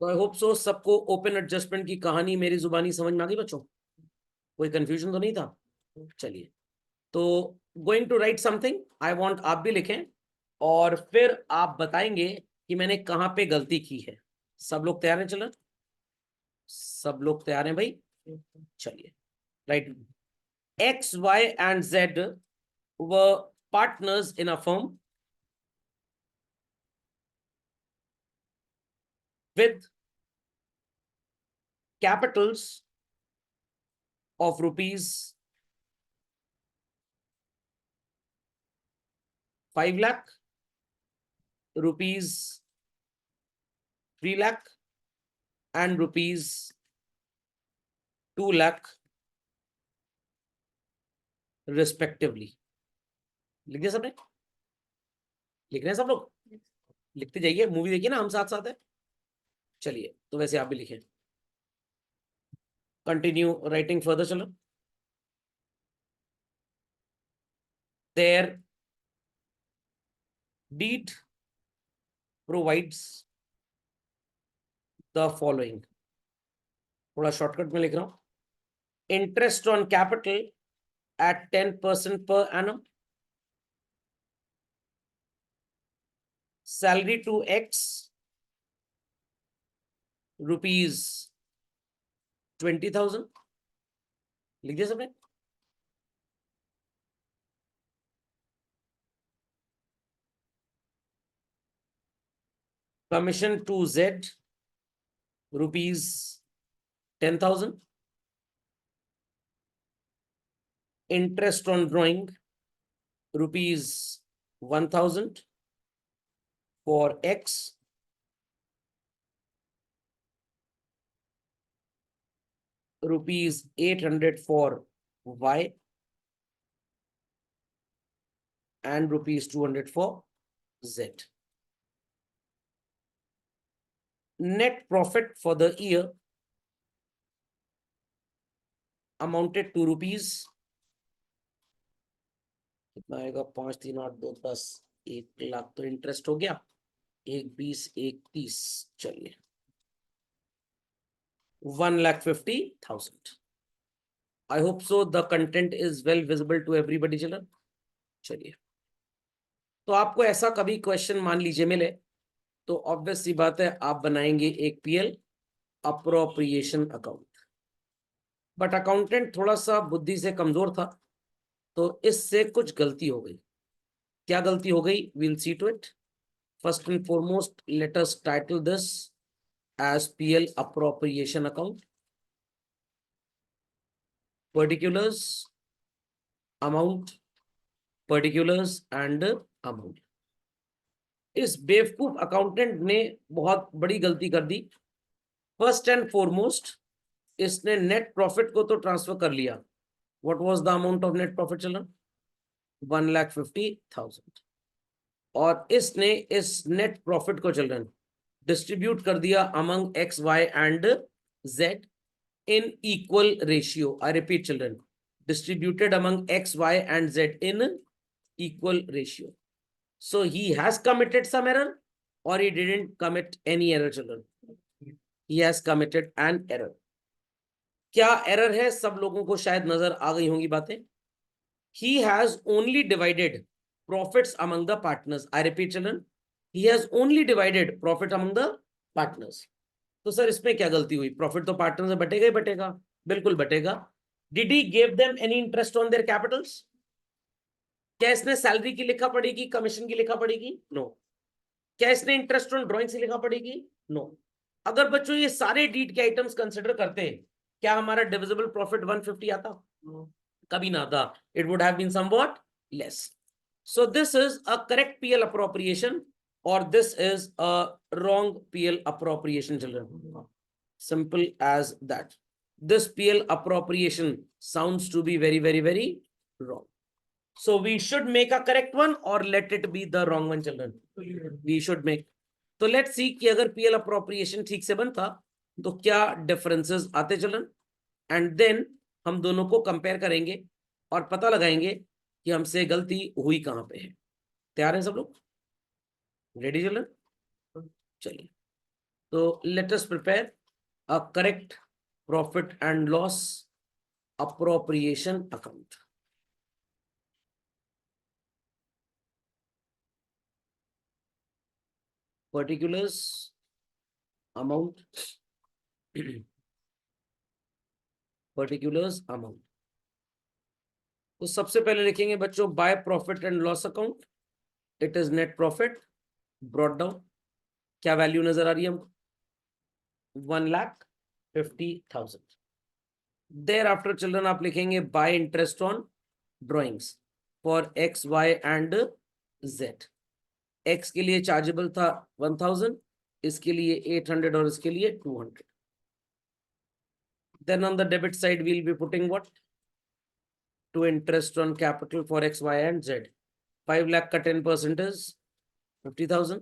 तो आई होप सो सबको open adjustment की कहानी मेरी जुबानी समझ में आ गई बच्चों? कोई कंफ्यूजन तो नहीं था? चलिए, तो going to write something, I want आप भी लिखें और फिर आप बताएंगे कि मैंने कहां पे गलती की है। सब लोग तैयार हैं? चलो, सब लोग तैयार हैं भाई? चलिए, write. X Y and Z were partners in a firm with capitals of rupees 5 lakh, rupees 3 lakh and rupees 2 lakh respectively. लिख दिया सबने? लिख रहे हैं सब लोग? लिखते जाइए, मूवी देखिए ना, हम साथ साथ है। चलिए, तो वैसे आप भी लिखें। Continue writing further. चलो, their deed provides the following. थोड़ा शॉर्टकट में लिख रहा हूं। Interest on capital at 10% per annum, salary to X rupees 20,000। लिख दिया सबने? Commission to Z rupees 10,000, interest on drawing rupees 1,000 for X, rupees 800 for Y, and rupees 200 for Z. Net profit for the year amounted to rupees, कितना आएगा? 5 3 8 2 10, 1 लाख तो interest हो गया, 1 20 1 30, चलिए 1,50,000। I hope so the content is well visible to everybody children. चलिए, तो आपको ऐसा कभी क्वेश्चन मान लीजिए मिले, तो ऑब्वियस सी बात है आप बनाएंगे एक PL appropriation account. But accountant थोड़ा सा बुद्धि से कमजोर था, तो इससे कुछ गलती हो गई। क्या गलती हो गई? Will see to it. First and foremost, let us title this as PL appropriation account. Particulars, amount, particulars and amount. इस बेवकूफ अकाउंटेंट ने बहुत बड़ी गलती कर दी। फर्स्ट एंड फॉरमोस्ट, इसने नेट प्रॉफिट को तो ट्रांसफर कर लिया। What was the amount of net profit children? 1,50,000। और इसने इस नेट प्रॉफिट को चिल्ड्रन डिस्ट्रीब्यूट कर दिया among X Y and Z in equal ratio. I repeat children, distributed among x, y and z in equal ratio. So he has committed some error or he didn't commit any error children? He has committed an error. क्या error है? सब लोगों को शायद नजर आ गई होंगी बातें। He has only divided profits among the partners. I repeat children, he has only divided profit among the partners. तो सर इसमें क्या गलती हुई? प्रॉफिट तो पार्टनर से बटेगा ही बटेगा। बिल्कुल बटेगा। Did he give them any interest on their capitals? क्या इसने सैलरी की लिखा पड़ेगी, कमीशन की लिखा पड़ेगी? नो। क्या इसने इंटरेस्ट ऑन ड्राइंग से लिखा पड़ेगी? नो। अगर बच्चों ये सारे डीड के आइटम्स कंसिडर करते हैं, क्या हमारा डिविजिबल प्रॉफिट 150 आता? कभी ना आता। It would have been somewhat less. So this is a correct PL appropriation or this is a wrong PL appropriation children. Simple as that. This PL appropriation sounds to be very very very wrong. So we should make a correct one or let it be the wrong one children? We should make. तो let's see कि अगर PL appropriation ठीक से बनता तो क्या differences आते children, and then हम दोनों को कंपेयर करेंगे और पता लगाएंगे कि हमसे गलती हुई कहां पे है। तैयार हैं सब लोग? Ready children? चलिए, So let us prepare a correct profit and loss appropriation account. Particulars, amount, particulars, amount. तो सबसे पहले लिखेंगे बच्चों by profit and loss account. It is net profit brought down. क्या वैल्यू नजर आ रही है हमको? 1,50,000. देयर आफ्टर चिल्ड्रन आप लिखेंगे by interest on drawings for X Y and Z. X के लिए चार्जेबल था 1,000, इसके लिए 800 और इसके लिए 200. Then on the debit side we'll be putting what? To interest on capital for X, Y and Z. 5 lakh का 10% is 50,000.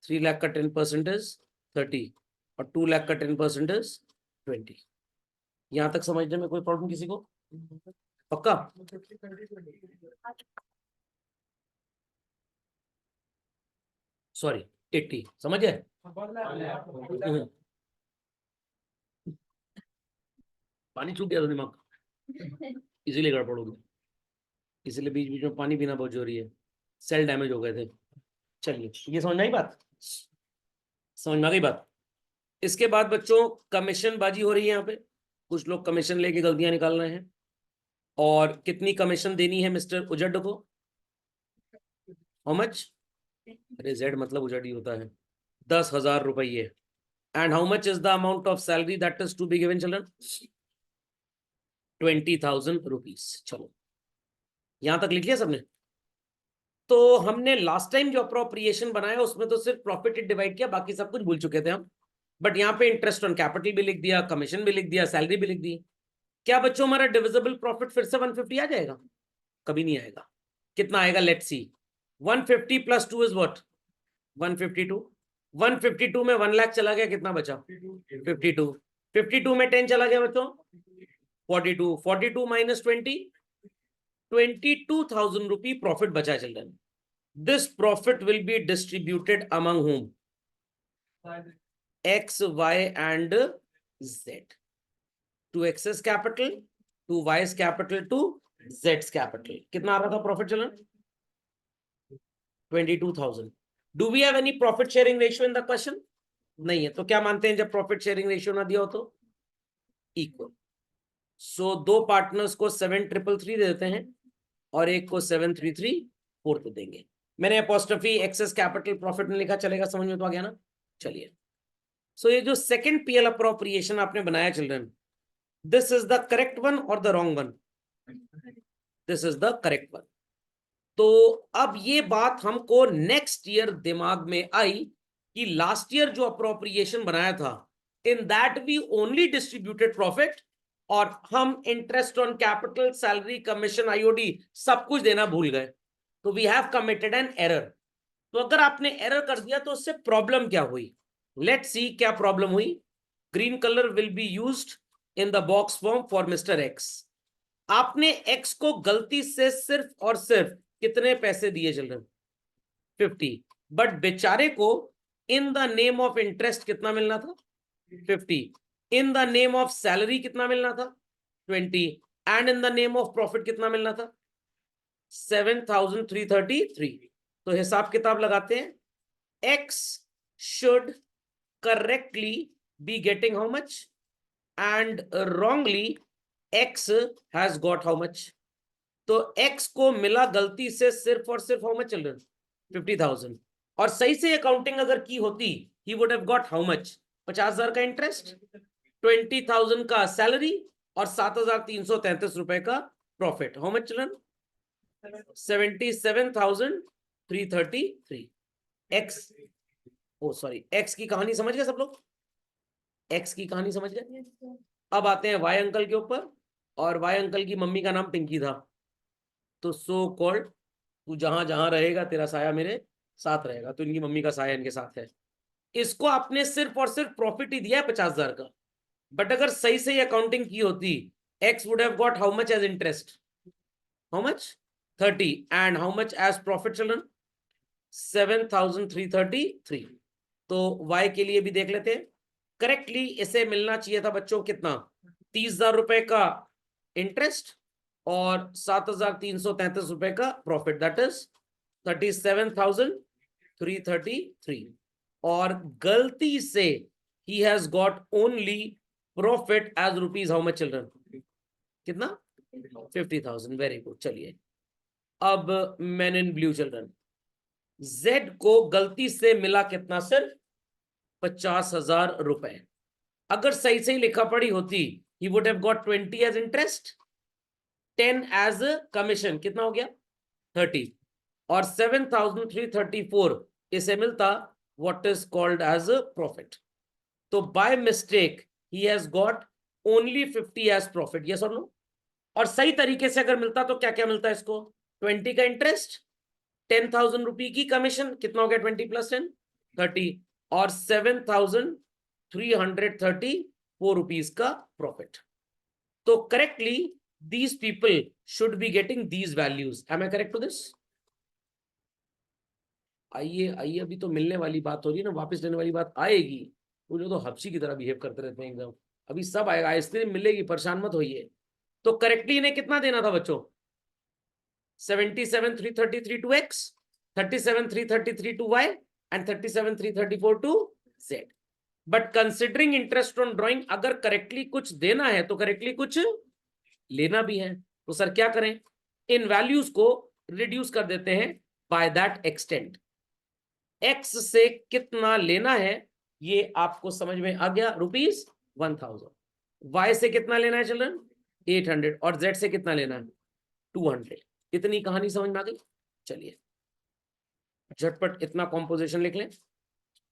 3 lakh का 10% is 30 और 2 lakh का 10% is 20. यहां तक समझने में कोई प्रॉब्लम किसी को? पक्का? सॉरी 80. समझ गए? पानी छूट गया था दिमाग, इसीलिए गड़बड़ हो गई. इसलिए बीच बीच में पानी पीना बहुत जरूरी है. सेल डैमेज हो गए थे. चलिए ये समझ में आई बात? समझ में आ गई बात? इसके बाद बच्चों कमीशन बाजी हो रही है. यहाँ पे कुछ लोग कमीशन लेके गलतियां निकाल रहे हैं. और कितनी कमीशन देनी है मिस्टर उजड को? How much? अरे जेड मतलब उजड ही होता है. 10,000 रुपये. And how much is the amount of salary that is to be given children? 20,000 rupees. चलो यहां तक लिख लिया सबने? तो हमने लास्ट टाइम जो अप्रोप्रिएशन बनाया उसमें तो सिर्फ प्रॉफिट डिवाइड किया, बाकी सब कुछ भूल चुके थे हम. बट यहाँ पे इंटरेस्ट ऑन कैपिटल भी लिख दिया, कमीशन भी लिख दिया, सैलरी भी लिख दी. क्या बच्चों हमारा डिविजिबल प्रॉफिट फिर से 150 आ जाएगा? कभी नहीं आएगा. कितना आएगा? Let's see. 150 plus 2 is what? 152. 152 में 1 लाख चला गया, कितना बचा? 52. 52 में 10 चला गया बच्चों? 42. 42 माइनस 20, 22,000 रुपी प्रॉफिट बचा children. This profit will be distributed among whom? X, Y and Z. To X's capital, to Y's capital, to Z's capital. कितना आ रहा था profit children? 22,000. Do we have any profit sharing ratio in the question? नहीं है. तो क्या मानते हैं जब प्रॉफिट शेयरिंग रेशियो ना दिया हो तो? इक्वल. सो दो पार्टनर्स को 7,333 दे देते हैं और एक को 7,334 देंगे. मैंने अपोस्ट्रोफी एक्सेस कैपिटल प्रॉफिट में लिखा, चलेगा? समझ में तो आ गया ना? चलिए. सो ये जो सेकंड पीएल अप्रोप्रिएशन आपने बनाया children, this is the correct one और the wrong one? This is the correct one. तो अब ये बात हमको नेक्स्ट ईयर दिमाग में आई कि लास्ट ईयर जो अप्रोप्रिएशन बनाया था, in that we only distributed profit और हम interest on capital, salary, commission, IOD सब कुछ देना भूल गए. तो we have committed an error. तो अगर आपने एरर कर दिया तो उससे प्रॉब्लम क्या हुई? लेट्स सी क्या प्रॉब्लम हुई. Green colour will be used in the box form for mister x. आपने एक्स को गलती से सिर्फ और सिर्फ कितने पैसे दिए चिल्ड्रन? 50. बट बेचारे को in the name of interest कितना मिलना था? 50. In the name of salary कितना मिलना था? 20. And in the name of profit कितना मिलना था? 7,333. तो हिसाब किताब लगाते हैं. X should correctly be getting how much and wrongly x has got how much? तो x को मिला गलती से सिर्फ और सिर्फ how much चिल्ड्रन? 50,000. और सही से अकाउंटिंग अगर की होती he would have got how much? 50,000 का इंटरेस्ट, 20,000 का सैलरी और 7,333 रुपए का profit. How much children? 77,333. x, oh sorry, x की कहानी समझ गए सब लोग? x की कहानी समझ गए? अब आते हैं वाई अंकल के ऊपर. और वाई अंकल की मम्मी का नाम पिंकी था. तो सो कॉल्ड तू जहां जहां रहेगा तेरा साया मेरे साथ रहेगा. तो इनकी मम्मी का साया इनके साथ है. इसको आपने सिर्फ और सिर्फ प्रॉफिट ही दिया है 50,000 का. बट अगर सही से अकाउंटिंग की होती, X would have got how much as interest? How much? 30. And how much as profit children? 7,333. तो y के लिए भी देख लेते हैं। करेक्टली इसे मिलना चाहिए था बच्चों कितना, 30,000 रुपए का इंटरेस्ट और 7,333 रुपए का प्रॉफिट, दैट इज 37,333। और गलती से ही has got only profit as rupees how much children, कितना 50,000। Very good. चलिए अब man in blue children, Z को गलती से मिला कितना, सिर्फ 50,000 रुपए। अगर सही सही लिखा पड़ी होती he would have got 20 as interest, 10 as commission, कितना हो गया 30, और 7,334 इसे मिलता what is called as profit. तो by mistake he has got only 50 as profit, yes और नो। और सही तरीके से अगर मिलता तो क्या क्या मिलता है इसको, 20 का इंटरेस्ट, 10,000 रुपए की कमीशन, कितना हो गया 20 प्लस 10 30, और 7,334 रुपीज का प्रॉफिट। तो correctly these people should be getting these values. Am I correct to this? आइए आइए, अभी तो मिलने वाली बात हो रही है ना, वापस लेने वाली बात आएगी। वो जो तो हब्सी की तरह बिहेव करते रहते हैं एकदम, अभी सब आएगा, आइसक्रीम मिलेगी, परेशान मत होइए। तो करेक्टली इन्हें कितना देना था बच्चों, 77,333 to x, 37,333 to y and 37,334 to z। But considering interest on drawing, अगर करेक्टली कुछ देना है तो करेक्टली कुछ लेना भी है। तो सर क्या करें, इन वैल्यूज को रिड्यूस कर देते हैं बाय दैट एक्सटेंट। x से कितना लेना है ये आपको समझ में आ गया, ₹1000। y से कितना लेना है चिल्ड्रन, 800, और z से कितना लेना है 200। इतनी कहानी समझ में आ गई। चलिए झटपट इतना कॉम्पोजिशन लिख लें।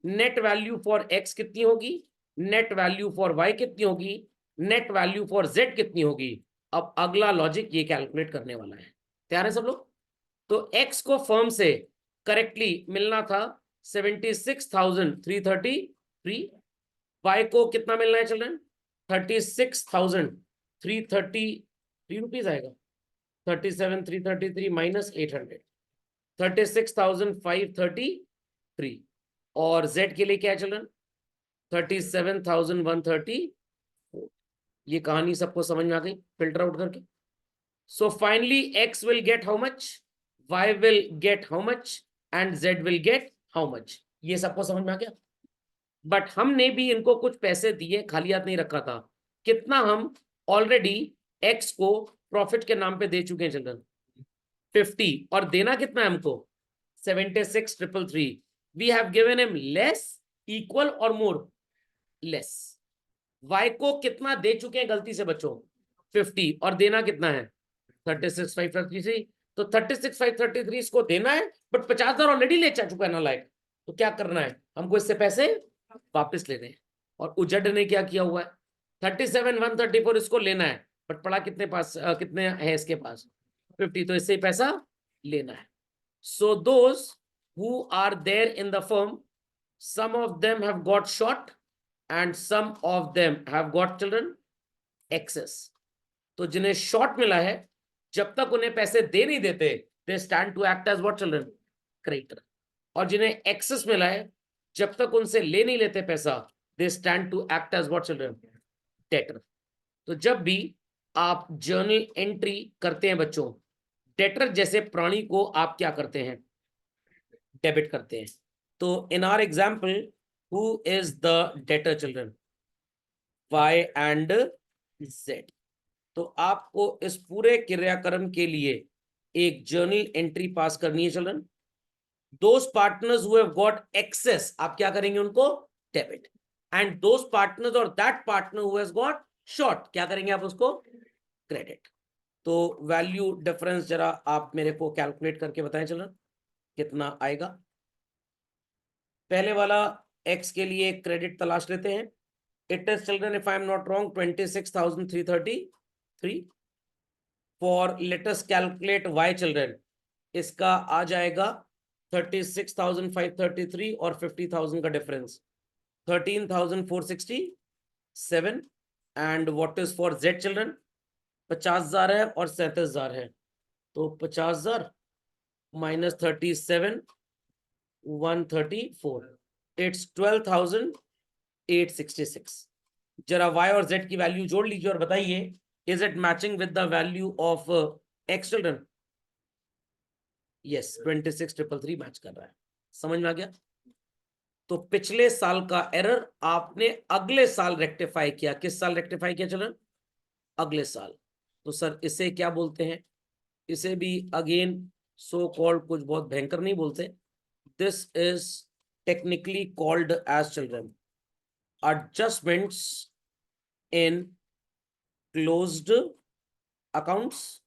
नेट वैल्यू फॉर x कितनी होगी, नेट वैल्यू फॉर y कितनी होगी, नेट वैल्यू फॉर z कितनी होगी। अब अगला लॉजिक ये कैलकुलेट करने वाला है। तैयार है सब लोग। तो x को फर्म से करेक्टली मिलना था 76,333, y को कितना मिलना है चिल्ड्रन, 36,333 रुपीज आएगा, 37,333 माइनस 800, 36,533। और z के लिए क्या है चिल्ड्रन, 37,134। ये कहानी सबको समझ में आ गई फिल्टर आउट करके। So finally x will get how much, y will get how much and z will get how much. ये सबको समझ में आ गया। बट हमने भी इनको कुछ पैसे दिए, खाली हाथ नहीं रखा था। कितना, हम ऑलरेडी x को प्रॉफिट के नाम पे दे चुके हैं चिल्ड्रन, 50, और देना कितना है हमको 76,333। We have given him less, equal और मोर, लेस। y को कितना दे चुके हैं गलती से बच्चों, 50, और देना कितना है 36,533। तो 36,533 इसको देना है, बट 50,000 ऑलरेडी ले चुका है ना लाइक। तो क्या करना है हमको, इससे पैसे वापस लेने हैं। और उजड ने क्या किया हुआ है, 37,134 इसको लेना है, बट पड़ा कितने पास, कितने है इसके पास 50, तो इससे पैसा लेना है। So those who are there in the firm, some of them have got short and some of them have got children excess। तो जिन्हें शॉर्ट मिला है, जब तक उन्हें पैसे दे नहीं देते, they stand to act as what children, creditor. और जिन्हें एक्सेस मिला है, जब तक उनसे ले नहीं लेते पैसा, they stand to act as what children, debtor. तो जब भी आप जर्नल एंट्री करते हैं बच्चों, डेटर जैसे प्राणी को आप क्या करते हैं, डेबिट करते हैं। तो in our example, who is the debtor children, y and z। तो आपको इस पूरे क्रियाक्रम के लिए एक जर्नल एंट्री पास करनी है children. Those partners who have got excess, आप क्या करेंगे उनको डेबिट, एंड दोज पार्टनर्स और that partner who has got short, क्या करेंगे आप उसको क्रेडिट। तो वैल्यू डिफरेंस जरा आप मेरे को कैलकुलेट करके बताएं चिल्ड्रन कितना आएगा। पहले वाला x के लिए क्रेडिट तलाश लेते हैं। It is children, if I am not wrong, 26,333। For let us calculate y children, इसका आ जाएगा 36,533 और 50,000 का difference 13,467। And what is for z children, 50,000 है और 37,000 है। तो 50,000 माइनस 37,134, इट्स 12,866। जरा y और z की वैल्यू जोड़ लीजिए और बताइए is it matching with the value of x children? Yes, 26,333 match कर रहा है। समझ में आ गया? तो पिछले साल का एरर आपने अगले साल रेक्टिफाई किया। किस साल रेक्टिफाई किया चिल्ड्रन? अगले साल। तो सर इसे क्या बोलते हैं? इसे भी अगेन सो कॉल्ड कुछ बहुत भयंकर नहीं बोलते। This is technically called as children adjustments in closed accounts,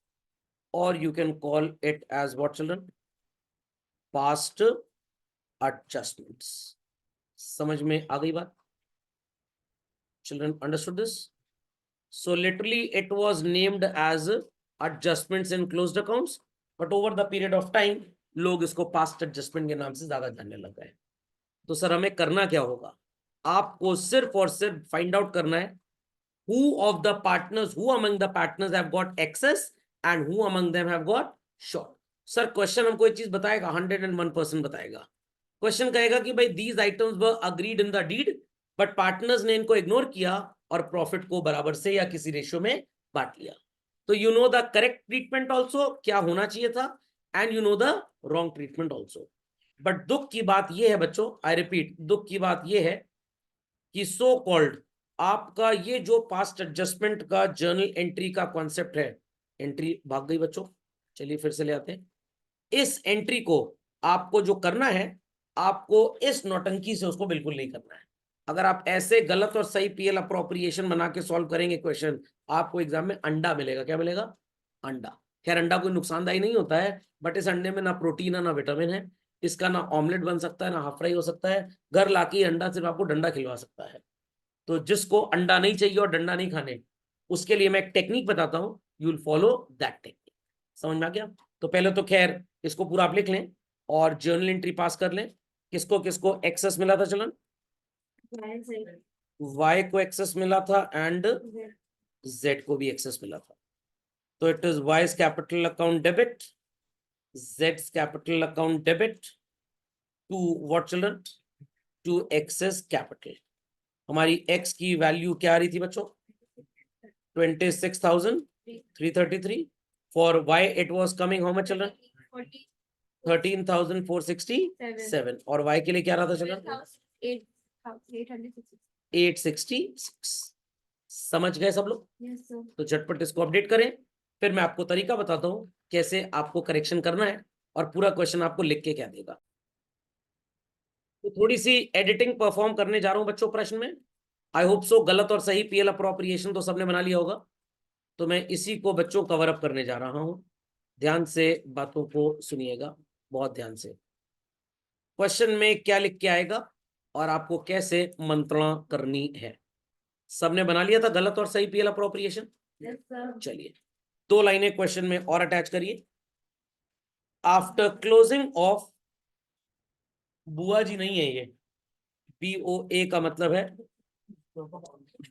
or you can call it as what children? Past adjustments. समझ में आ गई बात? Children understood this? So literally it was named as adjustments in closed accounts, but over the period of time लोग इसको past adjustment के नाम से ज्यादा जानने लग गए। तो सर हमें करना क्या होगा? आपको सिर्फ और सिर्फ फाइंड आउट करना है who of the partners, who among the partners have got excess and who among them have got short. Sir question हमको एक चीज बताएगा, 101% बताएगा। क्वेश्चन कहेगा कि भाई these items were agreed in the deed but partners ने इनको इग्नोर किया और प्रॉफिट को बराबर से या किसी रेशियो में बांट लिया। तो you know the correct treatment also, क्या होना चाहिए था, and you know the wrong treatment also. But दुख की बात यह है बच्चों, आई रिपीट, दुख की बात यह है कि सो कॉल्ड आपका ये जो पास्ट एडजस्टमेंट का जर्नल एंट्री का कॉन्सेप्ट है, एंट्री भाग गई बच्चों, चलिए फिर से ले आते हैं। इस एंट्री को आपको जो करना है, आपको इस नौटंकी से उसको बिल्कुल नहीं करना है। अगर आप ऐसे गलत और सही पीएल अप्रोप्रिएशन बना के सॉल्व करेंगे क्वेश्चन, आपको एग्जाम में अंडा मिलेगा। क्या मिलेगा? अंडा। खैर अंडा कोई नुकसानदायी नहीं होता है, बट इस अंडे में ना प्रोटीन है ना विटामिन है। इसका ना ऑमलेट बन सकता है ना हाफ फ्राई हो सकता है। घर लाके अंडा सिर्फ आपको डंडा खिलवा सकता है। तो जिसको अंडा नहीं चाहिए और डंडा नहीं खाने, उसके लिए मैं एक टेक्निक बताता हूं, you will follow that technique. समझ में आ गया? तो पहले तो खैर इसको पूरा आप लिख लें और जर्नल एंट्री पास कर लें। किसको किसको एक्सेस मिला था चलन? y को एक्सेस मिला था एंड z को भी एक्सेस मिला था। तो it is y's capital account debit, z's capital account debit to what children? To excess capital. हमारी x की वैल्यू क्या आ रही थी बच्चों? 26,333। For y it was coming how much children? 13,467। और y के लिए क्या रहा था चलन? 866। समझ गए सब लोग? तो झटपट इसको अपडेट करें, फिर मैं आपको तरीका बताता हूं कैसे आपको करेक्शन करना है और पूरा क्वेश्चन आपको लिख के क्या देगा। तो थोड़ी सी एडिटिंग परफॉर्म करने जा रहा हूं बच्चों प्रश्न में। आई होप सो गलत और सही पीएल अप्रोप्रिएशन तो सबने बना लिया होगा। तो मैं इसी को बच्चों कवर अप करने जा रहा हूं। ध्यान से बातों को सुनिएगा, बहुत ध्यान से। क्वेश्चन में क्या लिख के आएगा और आपको कैसे मंत्रणा करनी है, सबने बना लिया था गलत और सही पीएल अप्रोप्रिएशन? चलिए 2 लाइनें क्वेश्चन में और अटैच करिए। आफ्टर क्लोजिंग ऑफ, बुआ जी नहीं है ये, BOA का मतलब है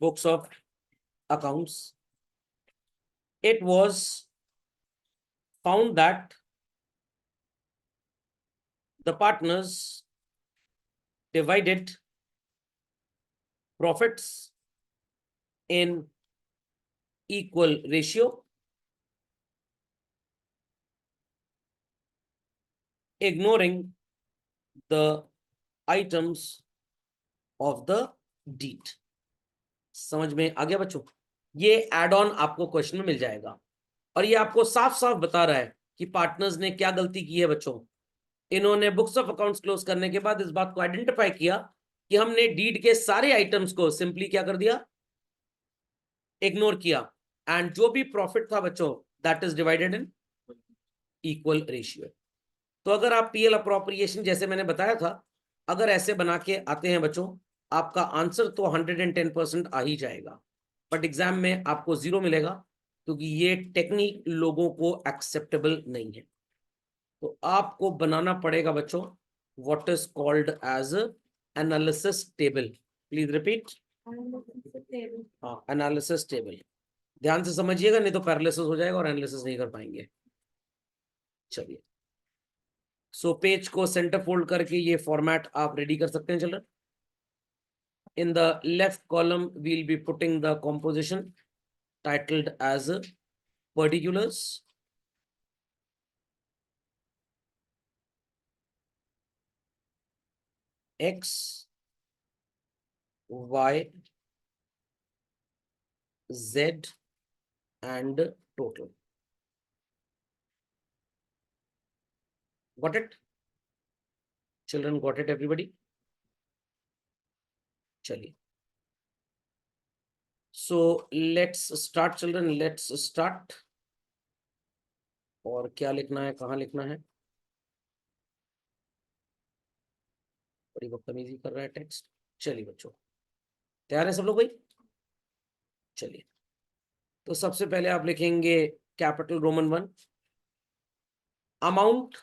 books of accounts. It was found that the partners divided profits in equal ratio, ignoring the items of the deed. समझ में आ गया बच्चों? ये एड ऑन आपको क्वेश्चन में मिल जाएगा और ये आपको साफ साफ बता रहा है कि पार्टनर्स ने क्या गलती की है बच्चों। इन्होंने बुक्स ऑफ अकाउंट्स क्लोज करने के बाद इस बात को आइडेंटिफाई किया कि हमने डीड के सारे आइटम्स को सिंपली क्या कर दिया? इग्नोर किया। एंड जो भी प्रॉफिट था बच्चों, that is divided in equal ratio. तो अगर आप पीएल अप्रोप्रिएशन जैसे मैंने बताया था, अगर ऐसे बना के आते हैं बच्चों, आपका आंसर तो 110% आ ही जाएगा, बट एग्जाम में आपको 0 मिलेगा क्योंकि ये टेक्निक लोगों को एक्सेप्टेबल नहीं है। तो आपको बनाना पड़ेगा बच्चों what is called as analysis table. Please repeat. हाँ, एनालिसिस टेबल। ध्यान से समझिएगा, नहीं तो पैरालिसिस हो जाएगा और एनालिसिस नहीं कर पाएंगे। चलिए सो पेज को सेंटर फोल्ड करके ये फॉर्मेट आप रेडी कर सकते हैं children. In the left column, we'll be putting the composition titled as particulars. X, Y, Z and total. Got it? Children got it, everybody? चलिए. So let's start children, let's start. और क्या लिखना है, कहाँ लिखना है? बड़ी बदतमीजी कर रहा है टेक्स्ट. चलिए बच्चों, तैयार है सब लोग भाई? चलिए, तो सबसे पहले आप लिखेंगे capital Roman 1, amount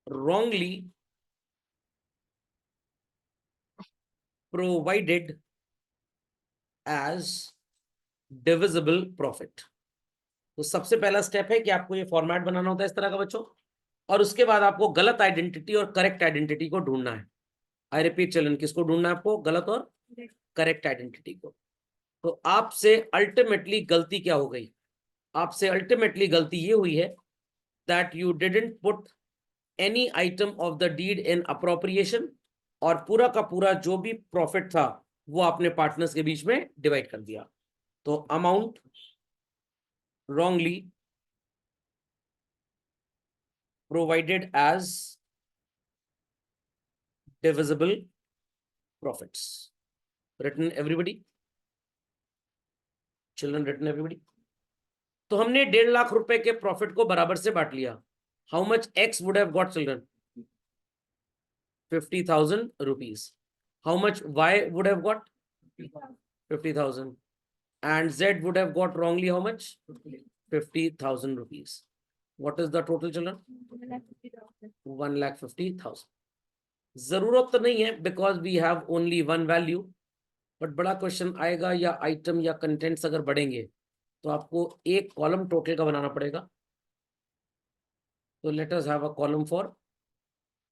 wrongly provided as divisible profit. तो सबसे पहला स्टेप है कि आपको ये फॉर्मेट बनाना होता है इस तरह का बच्चों, और उसके बाद आपको गलत आइडेंटिटी और करेक्ट आइडेंटिटी को ढूंढना है. आई रिपीट चिल्ड्रन, किसको ढूंढना है आपको? गलत और करेक्ट आइडेंटिटी को. तो आपसे अल्टीमेटली गलती क्या हो गई? आपसे अल्टीमेटली गलती ये हुई है that you didn't put any item of the deed in appropriation, और पूरा का पूरा जो भी प्रॉफिट था वो आपने पार्टनर्स के बीच में डिवाइड कर दिया. तो amount wrongly provided as divisible profits. Written everybody? Children, written everybody? तो हमने 1.5 लाख रुपए के प्रॉफिट को बराबर से बांट लिया. How much x would have got children? 50,000 rupees. How much y would have got? 50,000. And z would have got wrongly how much? 50,000 rupees. What is the total children? 1,50,000. जरूरत तो नहीं है because we have only one value, but बड़ा question आएगा या item या contents अगर बढ़ेंगे तो आपको एक कॉलम टोटल का बनाना पड़ेगा. तो let us have a column for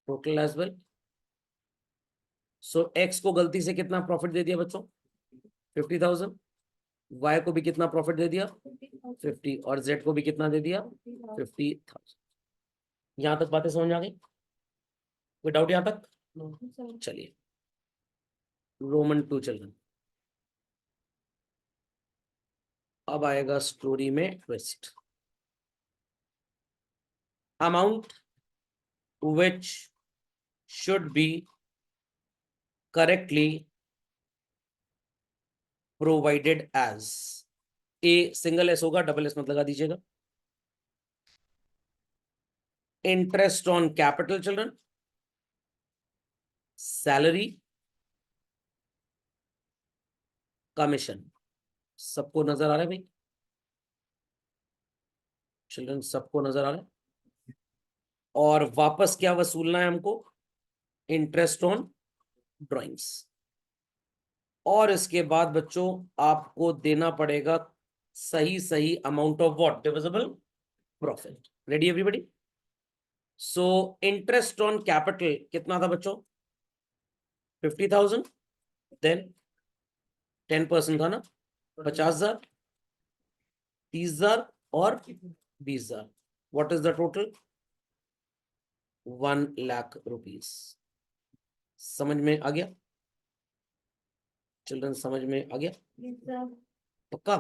total as well. So X को गलती से कितना प्रॉफिट दे दिया बच्चों? 50,000. वाई को भी कितना प्रॉफिट दे दिया? 50. और जेड को भी कितना दे दिया? 50,000. यहां तक बातें समझ आ गई? कोई डाउट यहां तक? चलिए, रोमन 2 चिल्ड्रन. अब आएगा स्टोरी में twist. Amount which should be correctly provided as. A single S होगा, डबल एस मत लगा दीजिएगा. Interest on capital children, salary, commission. सबको नजर आ रहा है भाई? चिल्ड्रन सबको नजर आ रहा है? और वापस क्या वसूलना है हमको? Interest on drawings. और इसके बाद बच्चों आपको देना पड़ेगा सही सही amount of what? Divisible profit. Ready everybody? So interest on capital कितना था बच्चों? 50,000. देन 10% था ना? 50,000, 30,000 और 20,000. What is the total? 1,00,000 rupees. समझ में आ गया चिल्ड्रन? समझ में आ गया? पक्का?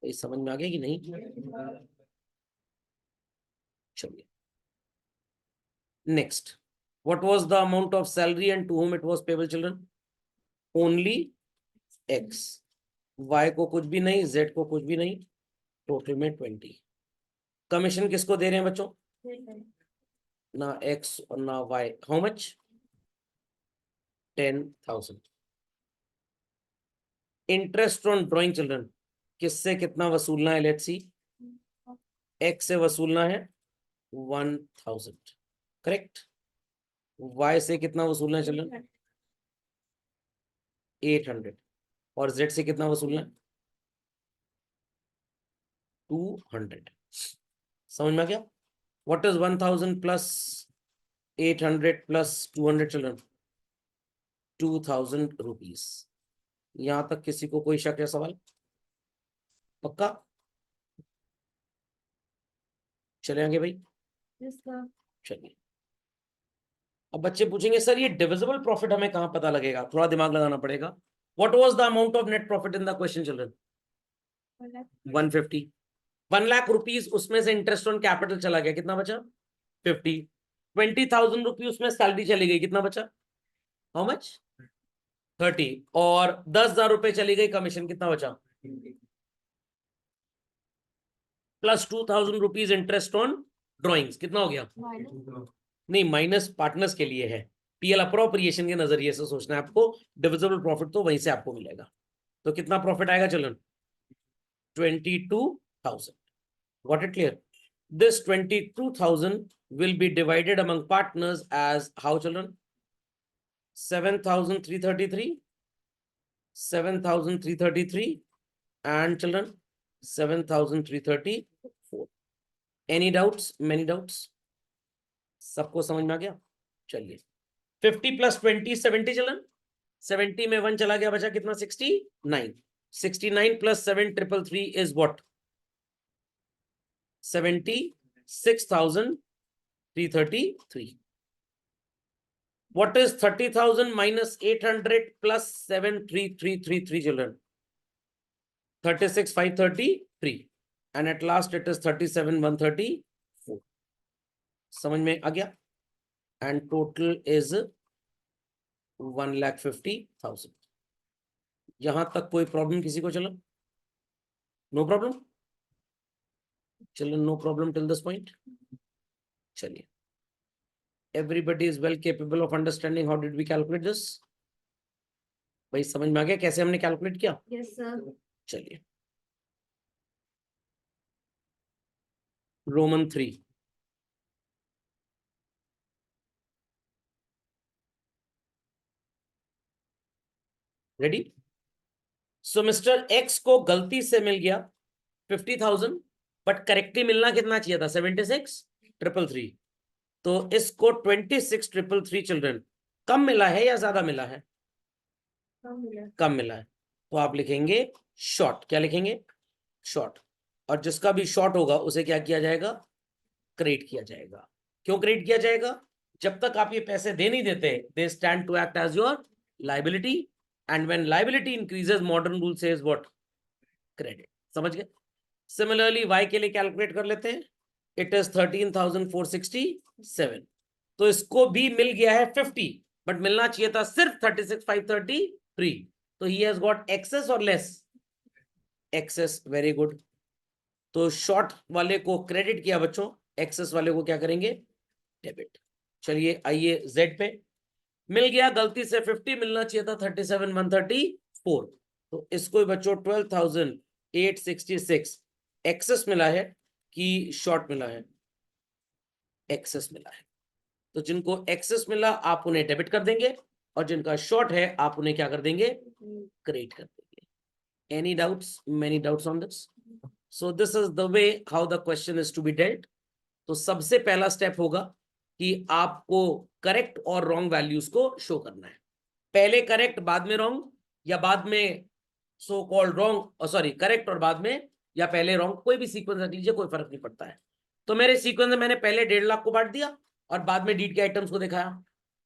ये समझ में आ गया कि नहीं? चलिए, next. What was the amount of salary and to whom it was payable children? Only X. Y को कुछ भी नहीं, Z को कुछ भी नहीं, टोटल में 20. कमीशन किसको दे रहे हैं बच्चों? ना X और ना Y. How much? 10,000. Interest on drawing children, किससे कितना वसूलना है? Let's see. X से वसूलना है 1,000. करेक्ट. Y से कितना वसूलना है चिल्ड्रन? 800. और Z से कितना वसूलना है? 200. समझ में आ गया? What is 1000 plus 800 plus 200 children? 2000 rupees. यहां तक किसी को कोई शक या सवाल? पक्का? चले आगे भाई। चलिए, अब बच्चे पूछेंगे सर ये डिविजिबल प्रॉफिट हमें कहां पता लगेगा? थोड़ा दिमाग लगाना पड़ेगा। What was the amount of net profit in the question children? 150। 1 lakh rupees, उसमें से इंटरेस्ट ऑन कैपिटल चला गया, कितना बचा? 50। 20,000 रुपीज उसमें सैलरी चली गई, कितना बचा? How much? 30। और 10,000 रुपए चली गई कमीशन, कितना बचा? Plus 2,000 rupees interest on drawings, कितना हो गया? नहीं, माइनस पार्टनर्स के लिए है। पीएल अप्रोप्रिएशन के नजरिए से सोचना है आपको। डिविजिबल प्रॉफिट तो वहीं से आपको मिलेगा। तो कितना प्रॉफिट आएगा children? 22,000। Got it clear? This 22,000 will be divided among partners as how children? 7,333, 7,333 and children 7,334. Any doubts? Many doubts? सबको समझ में आ गया? चलिए, 50 प्लस 20 70 चिल्ड्रन। 70 में 1 चला गया, बचा कितना? 69। 69 plus 7,333 is what? 76,333. What is 30,000 minus 800 plus 7,333 children? 36,533. And at last it is 37,134. समझ में आ गया? And total is 1,50,000. यहां तक कोई प्रॉब्लम किसी को? चलो, नो प्रॉब्लम। चलो, no problem till this point. चलिए, everybody is well capable of understanding how did we calculate this? भाई समझ में आ गया कैसे हमने कैलकुलेट किया? Yes sir. चलिए, रोमन 3। रेडी? सो मिस्टर एक्स को गलती से मिल गया 50,000, बट करेक्टली मिलना कितना चाहिए था? 76,333। तो इसको 26,333 चिल्ड्रन कम मिला है या ज्यादा मिला है? कम मिला है। तो आप लिखेंगे शॉर्ट। क्या लिखेंगे? शॉर्ट। और जिसका भी शॉर्ट होगा उसे क्या किया जाएगा? क्रेडिट किया जाएगा। क्यों क्रेडिट किया जाएगा? जब तक आप ये पैसे दे नहीं देते, they stand to act as your liability, and when liability increases modern rule says what? Credit. समझ गए? सिमिलरली वाई के लिए कैलकुलेट कर लेते हैं। It is 13,467। तो इसको भी मिल गया है 50, बट मिलना चाहिए था सिर्फ 36,533। तो ही हैज गॉट एक्सेस और लेस? एक्सेस। Very good. तो शॉर्ट वाले को क्रेडिट किया बच्चों, एक्सेस वाले को क्या करेंगे? डेबिट। चलिए आइए जेड पे। मिल गया गलती से 50, मिलना चाहिए था 37,134। तो इसको बच्चों 12,866 एक्सेस मिला है कि शॉर्ट मिला है? एक्सेस मिला है। तो जिनको एक्सेस मिला आप उन्हें डेबिट कर देंगे, और जिनका शॉर्ट है आप उन्हें क्या कर देंगे? क्रेडिट कर देंगे। Any doubts? Many doubts on this? So this is the way how the question is to be dealt. तो सबसे पहला स्टेप होगा कि आपको करेक्ट और रॉन्ग वैल्यूज को शो करना है। पहले करेक्ट बाद में रॉन्ग, या बाद में so called wrong, sorry correct और बाद में, या पहले रॉन्ग, कोई भी सीक्वेंस रख लीजिए, कोई फर्क नहीं पड़ता है। तो मेरे सीक्वेंस में मैंने पहले 1.5 लाख को बांट दिया और बाद में डीड के आइटम्स को दिखाया।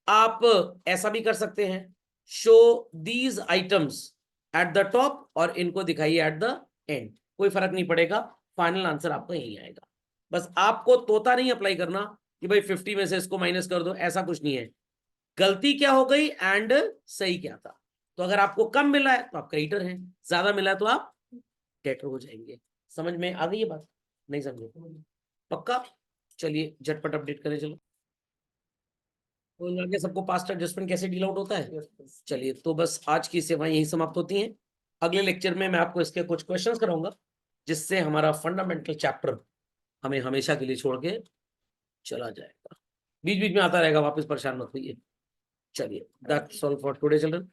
आप ऐसा भी कर सकते हैं, show these items at the top और इनको दिखाइए एट द एंड, कोई फर्क नहीं पड़ेगा, फाइनल आंसर आपका यही आएगा। बस आपको तोता नहीं अप्लाई करना कि भाई 50 में से इसको माइनस कर दो, ऐसा कुछ नहीं है। गलती क्या हो गई एंड सही क्या था। तो अगर आपको कम मिला है तो आप क्रेडिटर हैं, ज्यादा मिला है तो आप डेटर हो जाएंगे। समझ में आ गई ये बात? नहीं समझे? पक्का? चलिए झटपट अपडेट करें। चलो, तो आगे सबको पास्ट एडजस्टमेंट कैसे डील आउट होता है? चलिए, तो बस आज की सेवाएं यही समाप्त होती हैं। अगले लेक्चर में मैं आपको इसके कुछ क्वेश्चंस कराऊंगा, जिससे हमारा फंडामेंटल चैप्टर हमें हमेशा के लिए छोड़ के चला जाएगा। बीच बीच में आता रहेगा वापस, परेशान मत होइए। चलिए, that's all for today children.